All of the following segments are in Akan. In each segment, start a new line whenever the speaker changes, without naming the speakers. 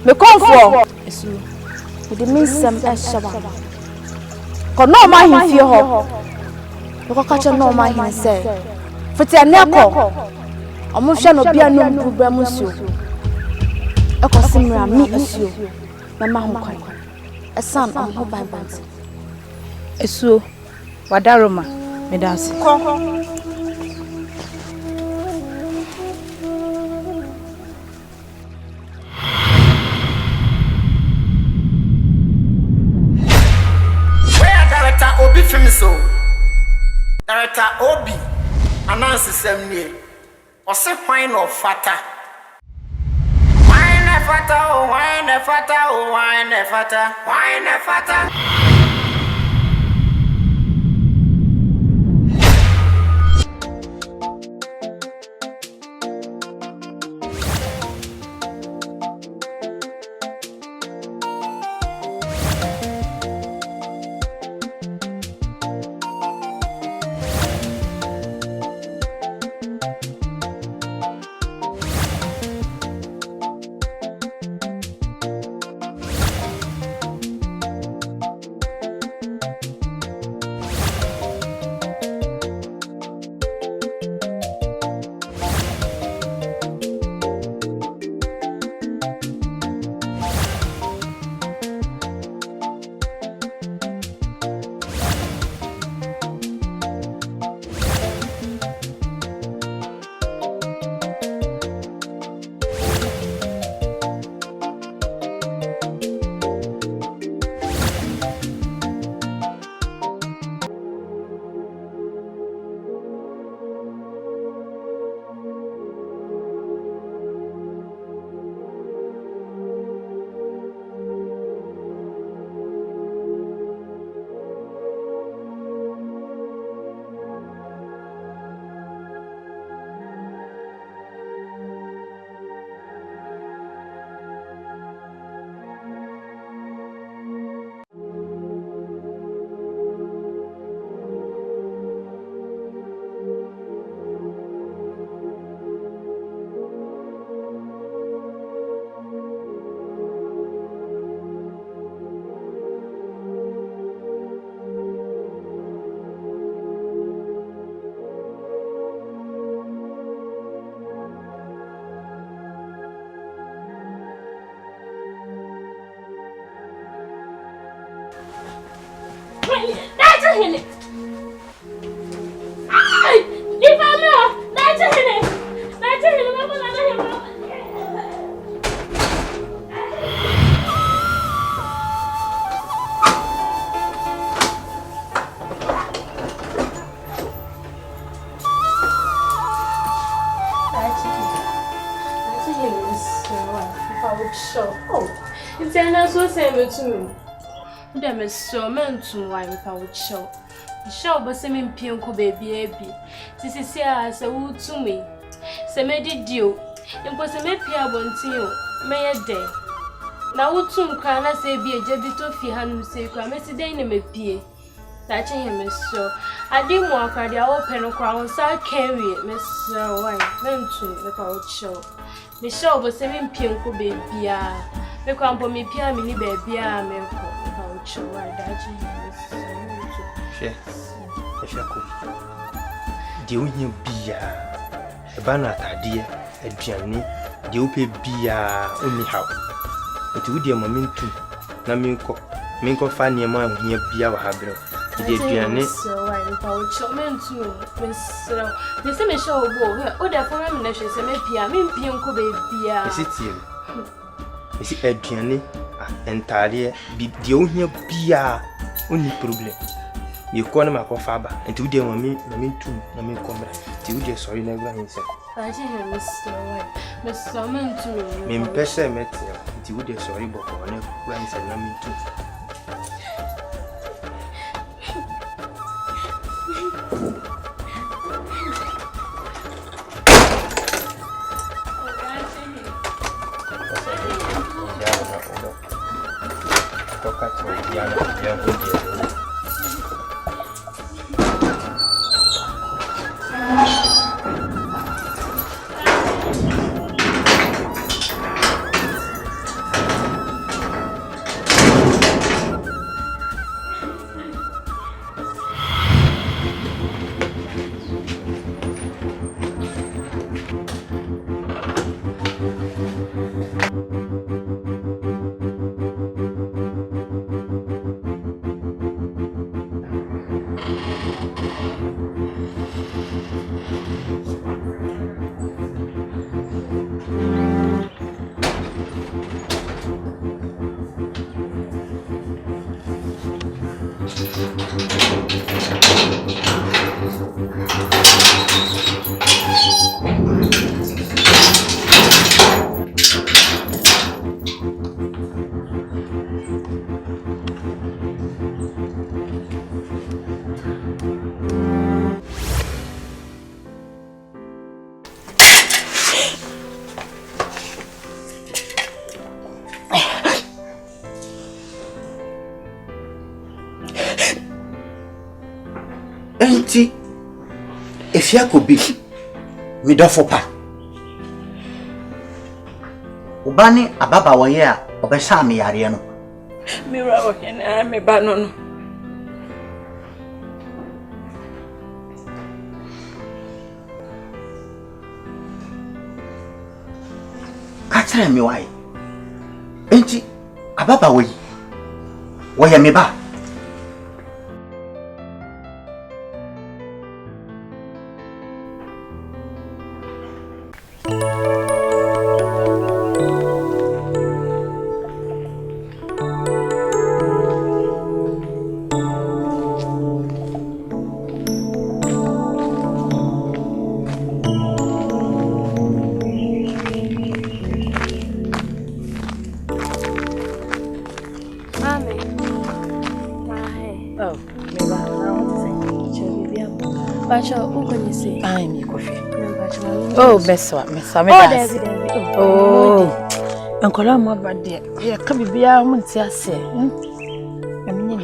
Me come for. Esu. Me the mean some eshawa. Ko no ma hin fie ho. Ko ka che no ma hin say. Fiti aneko. Omo hwe no bia no mbubra mu nsuo. Eko simra mi asuo. Me ma ho kwan. Esan amho ban banti. Esuo wadaroma me dance. Ko
Obi film so. Director Obi announce them near. Or say Hwan Ofata. Hwan Ofata, oh Hwan Ofata, oh Hwan Ofata, Hwan Ofata.
So meant to wine power show. The show but semi pinko baby. This is as a wood to me. Semedi dew. Impossible pia bontin. May a day. Now would soon cry and say be a jabito fi hanum say, Cramessy day in a pea. Touching him is so. I didn't walk at the open crown, so I carry it, Miss Wine. Meant to the power show. The show was semi pinko baby. Me kwampo mi pia mi ni baby a me ko cho wa daji
she ko de ohia bia e ba na atade aduane de ope bia oni haw enti wo de momentum na me ko fa ne ma ohia bia wa habro de aduane
so wa ni pa o cho mentu me sro me se me show go o da fa me na hwe se me pia me mpie nko be bia
esitie esi aduane entare bi de ohia bia oni problem ye ko na makofa ba enti wo de mami tum na me komra ti wo de sorry na gba hinse
aje he me so mentu
me mpese metia enti wo de sorry boko na gba hinse na me tum
Enti efia ko bi me dofo pa ubani ababa woye a obesa me yare no
Mira wohe na me ba no
katra me wai enti ababa woye me ba
Oh, Besswa, Miss Sammy. Oh, Uncle Amma, but dear, you can be a woman, say, I mean,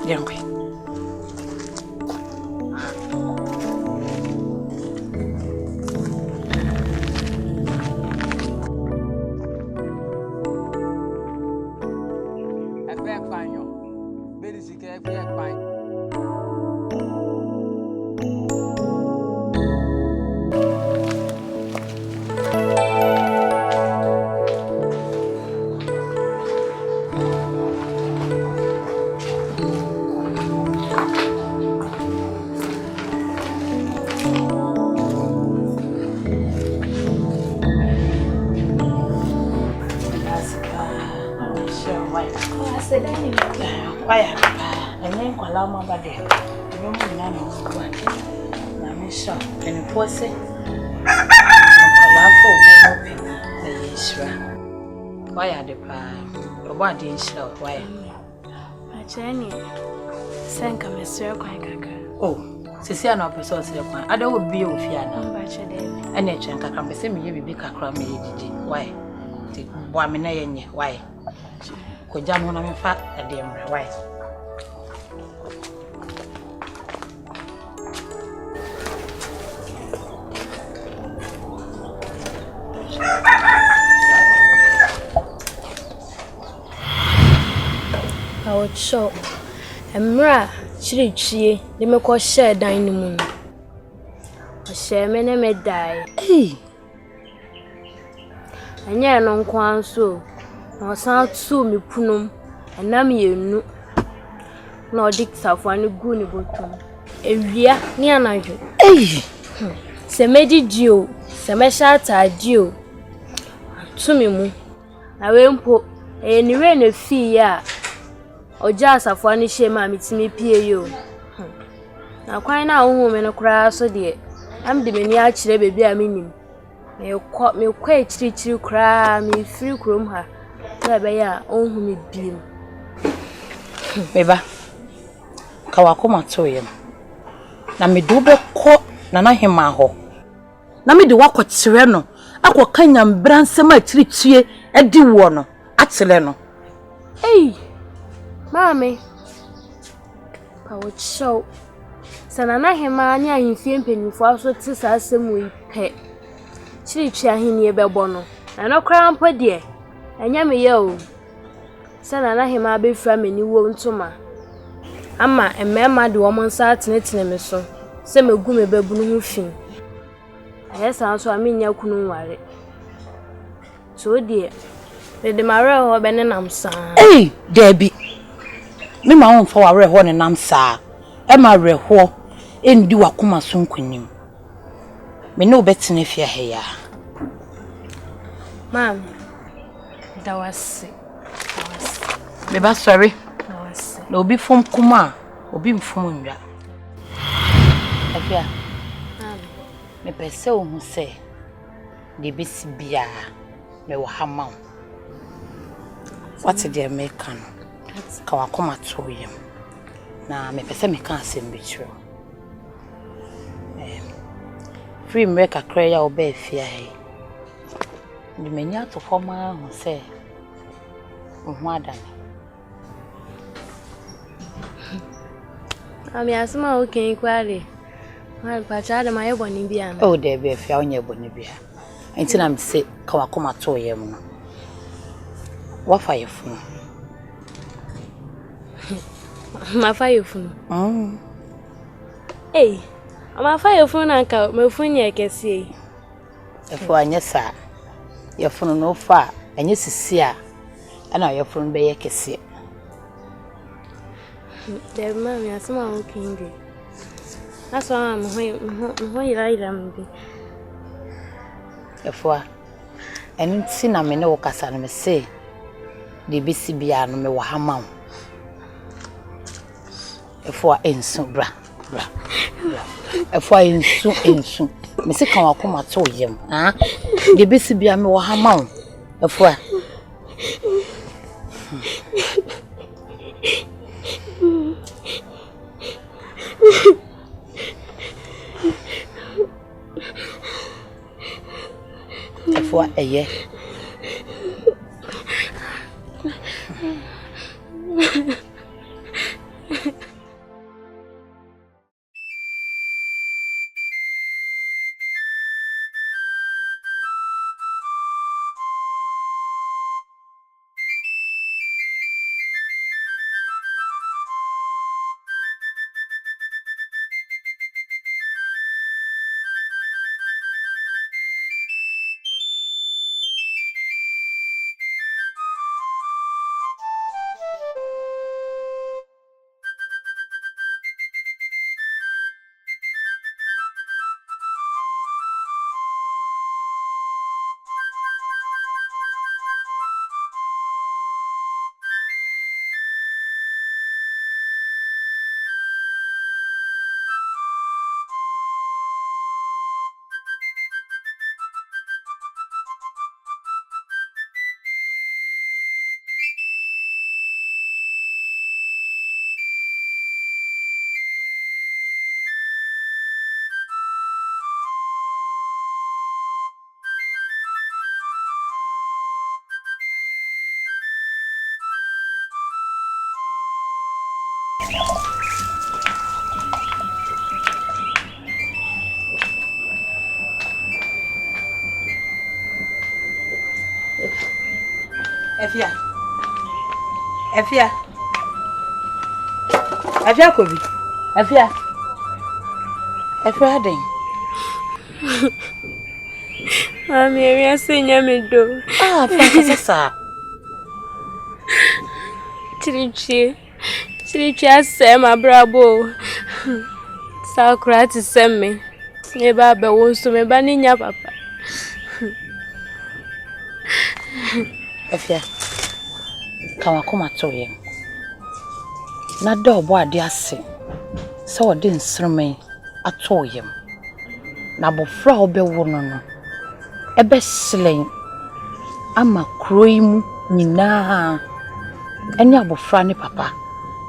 young queen. Oh, Cecilia, no person say one. I don't be with you now. And a chunk can be same you be kakra me. Why? The woman, why? Could John want to fat a damn why?
I would show Emra Chirichie, the Mako share dining moon. A share many may die.
Hey,
And yet, no quan so, no sound to me punum, and name you no dicks of one goony bottom. A year near Nigel.
hey,
Semedi Dio, Semeshata Dio. To me, moon. I won't put any rain of fee ya. O just a funny shame, mammy, to me, P.A.U. Now, quite now, woman, a cry so dear. I'm the miniature baby, I mean. You caught me quite treat you cry me free chrome her. Where ya own me beam.
Beba. Kawakoma to him. Na me do be caught Nana Himaho. Na me do walk with Sereno. Aqua Kanyam Bransema Trichie, a diwono, Axeleno.
Hey, Mammy. I would show. Sanana Himania in Fimpin for us with some we pet. Chirichia hinie bebono. Na no crown po dear. Anya me yo. Sanana Hima be from me wo ntoma. Ama emema de woman sa tenetene me so. Se megu me babunu hu fin. Yes, I so amenya kunu ware. So dear. The mare ho be ne nam sa.
Hey, Debbie. Me ma won for ware ho ne nam sa. E ma ware ho endi wakoma so nkunim. Me no betene fia he ya.
Ma'am, that was
Me ba sorry. na obi fom kuma obi mfom nwa afia me pese wo hu se de besi bia me wo hama what the American ka wakoma to yem na me pese me kan asem bitro free America kra ya oba afia he de manya to foma hu se ho adane
Ami asuma okay kware. Ma pa cha da maye boni bia.
Oh there be afia onye boni bia. Enti na me se ka wakoma to yem no. Wa fa yefunu.
Ma fa yefunu. Eh. Ma fa yefunu na nka mefunu ye kese.
Efo anya sa. Yefunu no fa anya sisi a ana yefunu be ye kese.
De ma mi asuma okay ndi. Aso am ho ira mbi.
Efo eni ti na me ne wo kasa no me se de besi bia no me wo hama. Efo ensu bra. Efo ensu me se kan wakoma to yem ha de besi bia me wo hama. Efo Efo eye Efia kobi. Efia den.
Ami eri asenya me do.
Franka sasa.
Chirichi asem abrabo. Sakura ti semme. Ne ba be wonso me ba ninya papa.
Efia. Kan wakoma to yem. Na do obo ade ase. Se ode nsremen ato yem. Na bofra obewo no. Ebe slen ama kroimu nyina ene abofra ne papa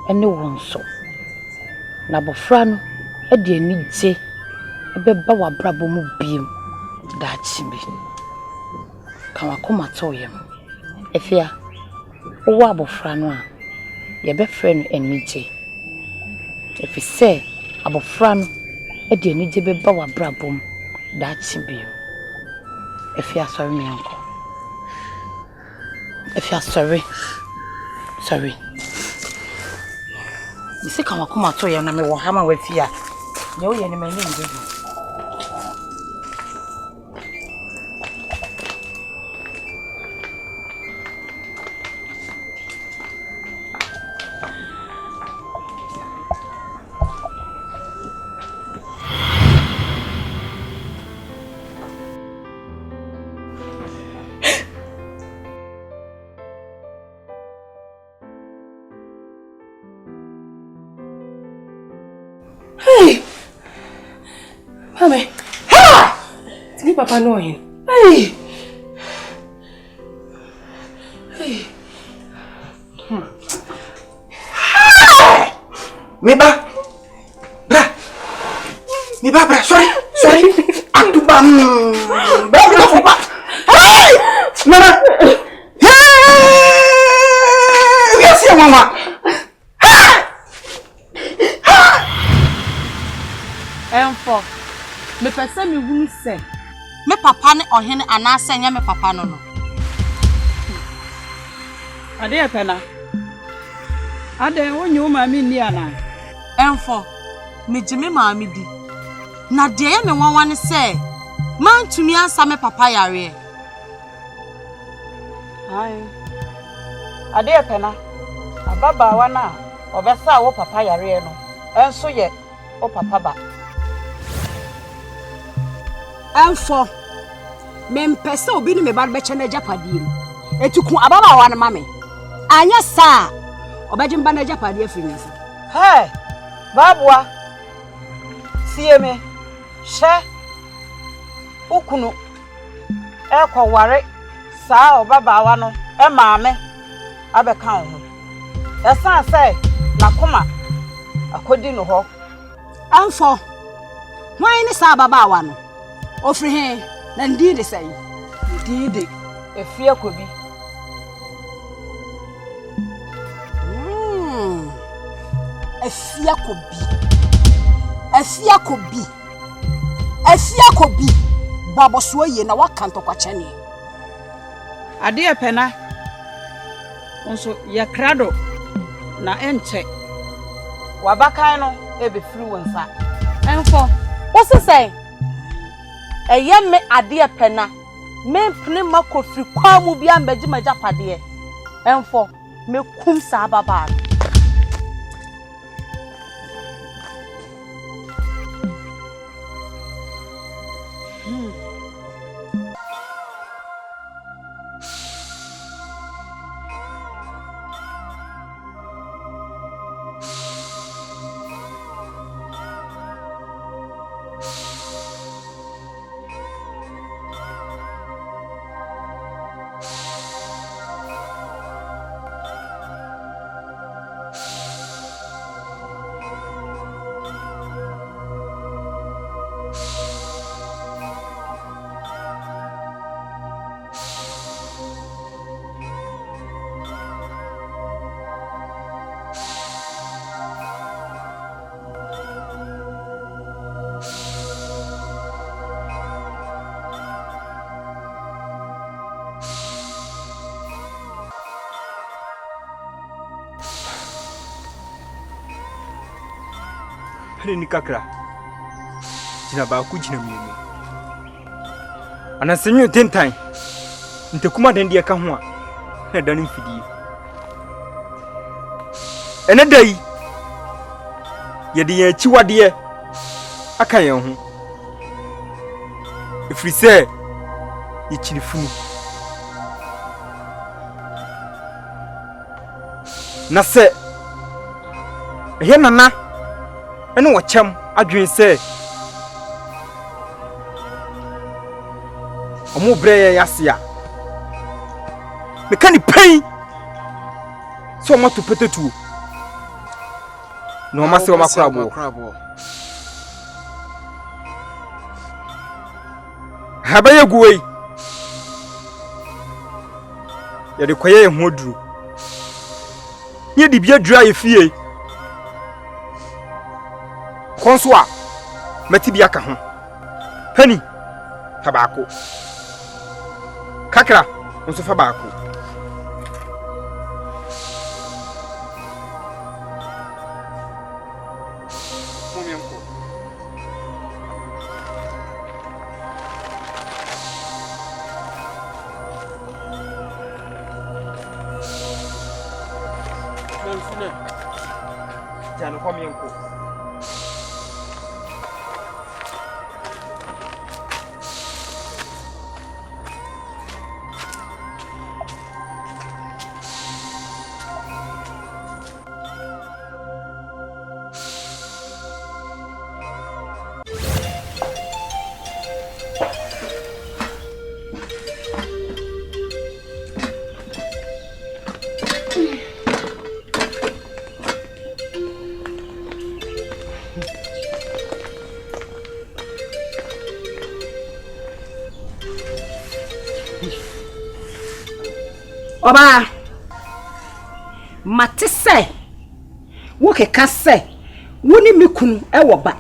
ene wonso na abofra no ede anije ebe ba wabrabo mu biem da chibi kan wakoma to yem efia wo abofra no a ye be frɛ no anije efise abofra no ede anije be ba wabrabo mu da chibi efia sorry me uncle efia sorry Isi kan wakoma to yem na me wo hama wa fia ye wo ye ne mani ndu Hey! Mami! Ha! Ni papa no hin. Hey! Hey!
Meba! Bra, sorry. Atubam. Bra. Hey! Mama. Hey! Yes, mama.
Enfo. Me pese me hunu se. Me papa ne ohene anase nya me papa no no.
Ade epena. Ade wonye wo maami ni ana.
Enfo. Me jime maami di. Na de ye me wanwa ne se. Man tumi ansa me papa yare.
Ai. Ade epena. Ababa wana obesa wo papa yare no. Enso ye wo papa ba.
Enfo mempese obi ni me ba beche na japadie mu etuku ababa wa na mame anya sa obeje mba na japadie finyesa
Hey! Babwa. Sieme. She. Ukunu. Ekwa ware saa obaba wa no e maame abeka ho. Esan say nakoma akodi no ho.
Enfo hwan ni sa ababa wa no ofri he na ndi de sai
Dide efie kobi.
Afia kobi babo so ye na wakanto kwa chane
Ade epena. Onso ya krado na ente. Wabakan no ebefiri wonsa.
Enfo. What's say? Eye me ade pena me mpene makofri kwa mu bia mbaji majapade enfo me kum sa baba
Hene ni kakra. Jina ba ku jina mienu. Anasenyo tentan. Ntekuma den de ka ho a. Na dan mfidie. Ene dai. Ye de yan chiwade aka yen ho. Ifri se ye chirifunu. Na se ehe nana ene wachem adwen se omo breye yasia me kan pain so mo to petetu no ma se o makrabo habaye guwei ya de koye ho duru ye di bia dura ye fie Konswa meti aka ho pani tabako kakra nso fa baako momienko Nansuna jano komienko
Oba mate se wo keka se woni mikunu ewo ba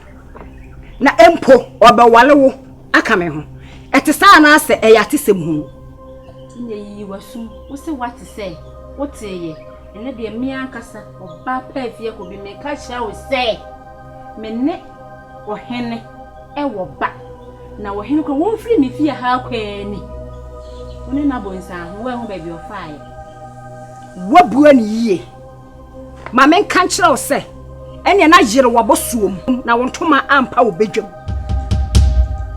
na empo obewale wo aka me ho ete sa na se eyate sem hu
tinye yi wasu wo se what say what ye ene de mi ankasa oba pa afie ko bi me ka hia wo se me ne ohene ewo ba na ohene ko won firi me fie ha kwani woni na bonsa ho we ho ba bi ofaaye
wabua ni yie ma men kan kire wo se ene na yire wabosuom na wontoma ampa wo bedwam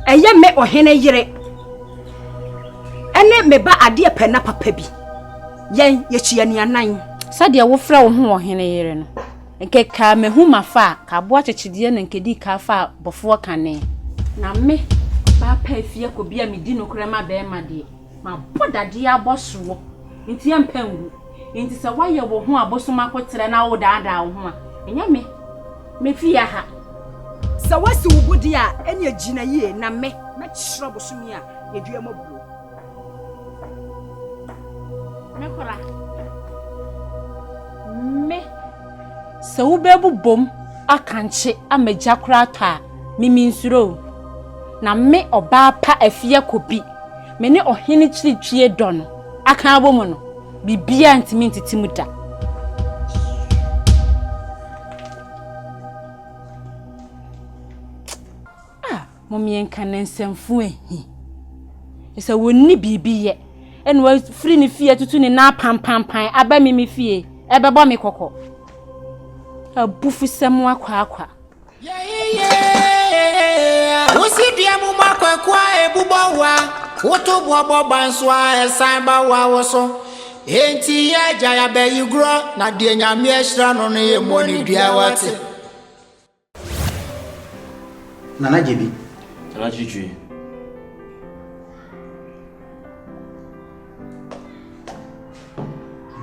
eye me ohene yire ene me ba ade pe na papa bi yen ye chia ni anan
sade wo fra wo ho ohene yire no nke ka me hu mafa ka bo achechide na nkedi ka fa bofo kane na me ba pa afie ko bia me di no krema be ma de ma bodade aboso nti empangu nti se waye wo ho abosoma kotere na wo daada wo ho a enya me fia ha
sa wasi wubudi a enya gina yie na me chiro bosumi a yedua mabuo
me kora me se wo bebu bom akanche amagya kora ta mimi nsuro na me oba pa afia kobi me ne ohene chiritwie do no aka abomu no bibia ntimi ntitimu da momien kanensemfu ehi esa wonni bibiye ene wa firi ne fie tutu ne na pampampan aba mimi fie ebebo me kokko abufu semu akwa
Wosidia mu makwakwa ebubo wa woto bobo banswa esanba wa woso enti ya jaya be yigro na de nyame ehira no no ye moni dua wate
Nana Jebi
Nana Chichi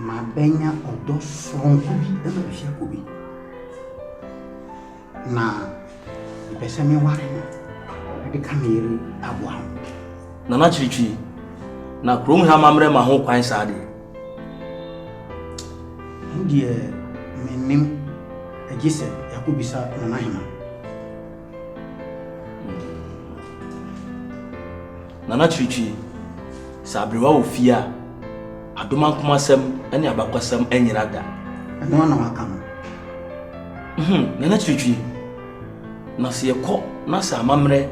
ma benya odo sonko bi e ma bia ko bi na pese me ware de kamere aboa
Nana Chichi na krom ha mamre ma ho kwan saade
ndie menim agise yakobisa nana hema
Nana Chichi sabrewa ofia adoma komasem ene abakwasem enyira da
no na waka no
Nana Chichi na se yekọ na sa mamre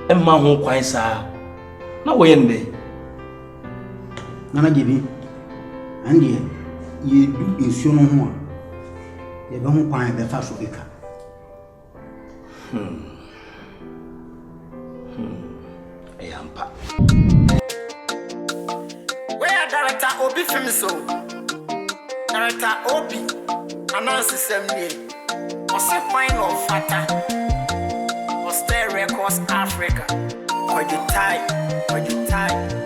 emma ho kwan saa na wo yende
Nana Jebi ndie yedu ensuo no ho a ye be ho kwan be fa so eka
Ayampa
where director obi film so director obi announce semnie ose fine Ofata Oster Records Africa for the time